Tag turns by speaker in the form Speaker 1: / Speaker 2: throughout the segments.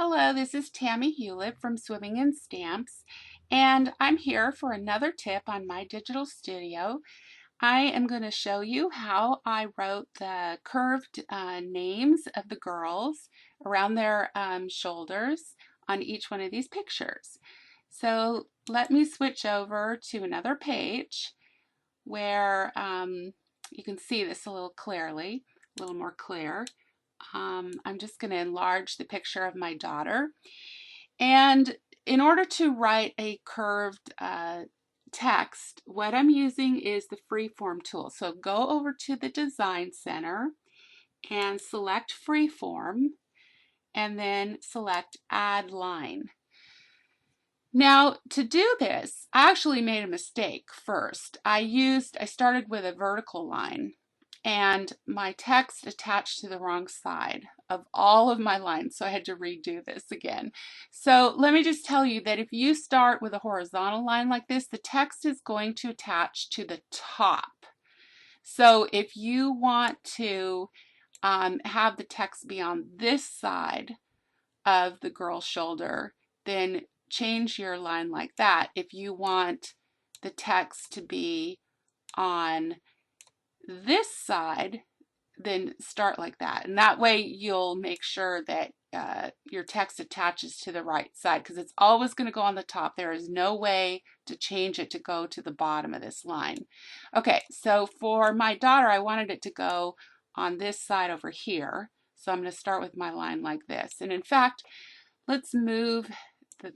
Speaker 1: Hello, this is Tami Hewlett from Swimming and Stamps, and I'm here for another tip on my digital studio. I am going to show you how I wrote the curved names of the girls around their shoulders on each one of these pictures. So let me switch over to another page where you can see this a little clearly, a little more clear. I'm just going to enlarge the picture of my daughter. And in order to write a curved text, what I'm using is the Freeform tool. So go over to the Design Center and select Freeform and then select Add Line. Now, to do this, I actually made a mistake first. I started with a vertical line and my text attached to the wrong side of all of my lines, so I had to redo this again. So let me just tell you that if you start with a horizontal line like this, the text is going to attach to the top. So if you want to have the text be on this side of the girl's shoulder, then change your line like that. If you want the text to be on this side, then start like that. And that way you'll make sure that your text attaches to the right side, because it's always going to go on the top. There is no way to change it to go to the bottom of this line. Okay, so for my daughter, I wanted it to go on this side over here. So I'm going to start with my line like this. And in fact, let's move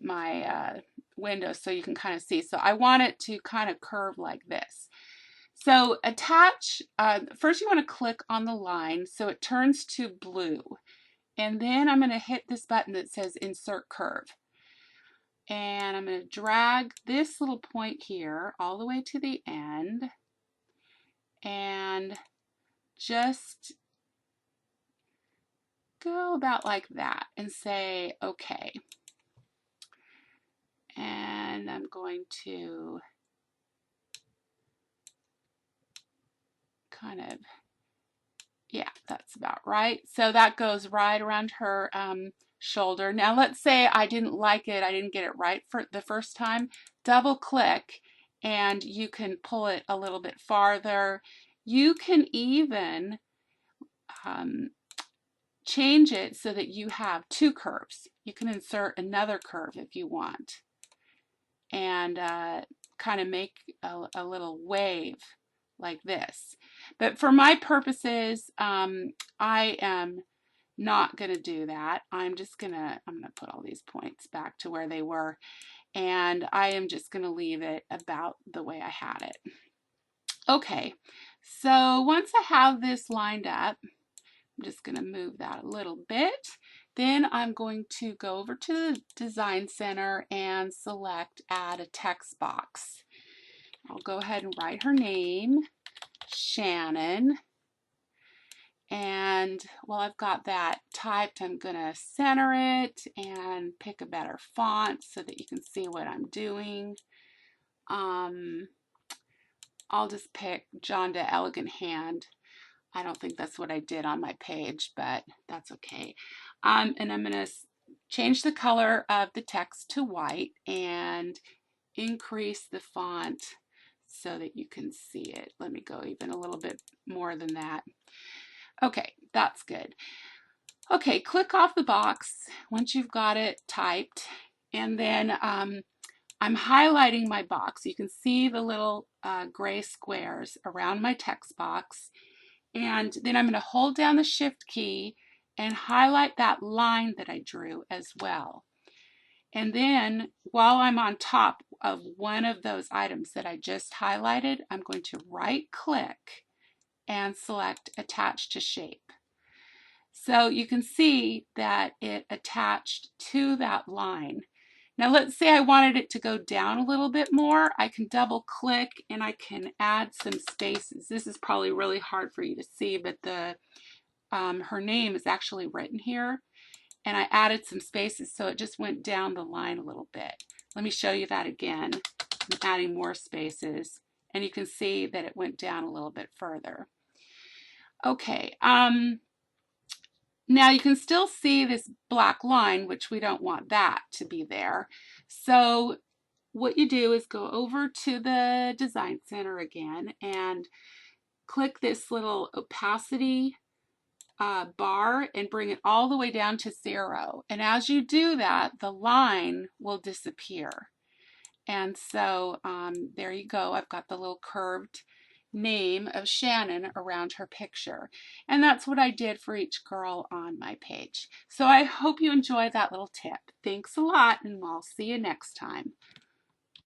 Speaker 1: my window so you can kind of see. So I want it to kind of curve like this. So attach, first you want to click on the line so it turns to blue. And then I'm going to hit this button that says Insert Curve. And I'm going to drag this little point here all the way to the end. And just go about like that and say, okay. And I'm going to kind of, yeah, that's about right. So that goes right around her shoulder. Now let's say I didn't like it, I didn't get it right for the first time. Double click and you can pull it a little bit farther. You can even change it so that you have two curves. You can insert another curve if you want and kind of make a little wave like this. But for my purposes, I am not going to do that. I'm going to put all these points back to where they were, and I am just going to leave it about the way I had it. Okay, so once I have this lined up, I'm just going to move that a little bit. Then I'm going to go over to the Design Center and select Add a Text Box. I'll go ahead and write her name, Shannon. And while I've got that typed, I'm going to center it and pick a better font so that you can see what I'm doing. I'll just pick John de Elegant Hand. I don't think that's what I did on my page, but that's okay. And I'm going to change the color of the text to white and increase the font so that you can see it. Let me go even a little bit more than that. Okay, that's good. Okay, click off the box once you've got it typed, and then I'm highlighting my box. You can see the little gray squares around my text box, and then I'm going to hold down the Shift key and highlight that line that I drew as well. And then while I'm on top of one of those items that I just highlighted, I'm going to right click and select Attach to Shape. So you can see that it attached to that line. Now let's say I wanted it to go down a little bit more. I can double click and I can add some spaces. This is probably really hard for you to see, but her name is actually written here. And I added some spaces so it just went down the line a little bit. Let me show you that again. I'm adding more spaces and you can see that it went down a little bit further. Okay, Now you can still see this black line, which we don't want that to be there. So what you do is go over to the Design Center again and click this little opacity bar and bring it all the way down to 0. And as you do that, the line will disappear. And so there you go. I've got the little curved name of Shannon around her picture. And that's what I did for each girl on my page. So I hope you enjoy that little tip. Thanks a lot, and I'll see you next time.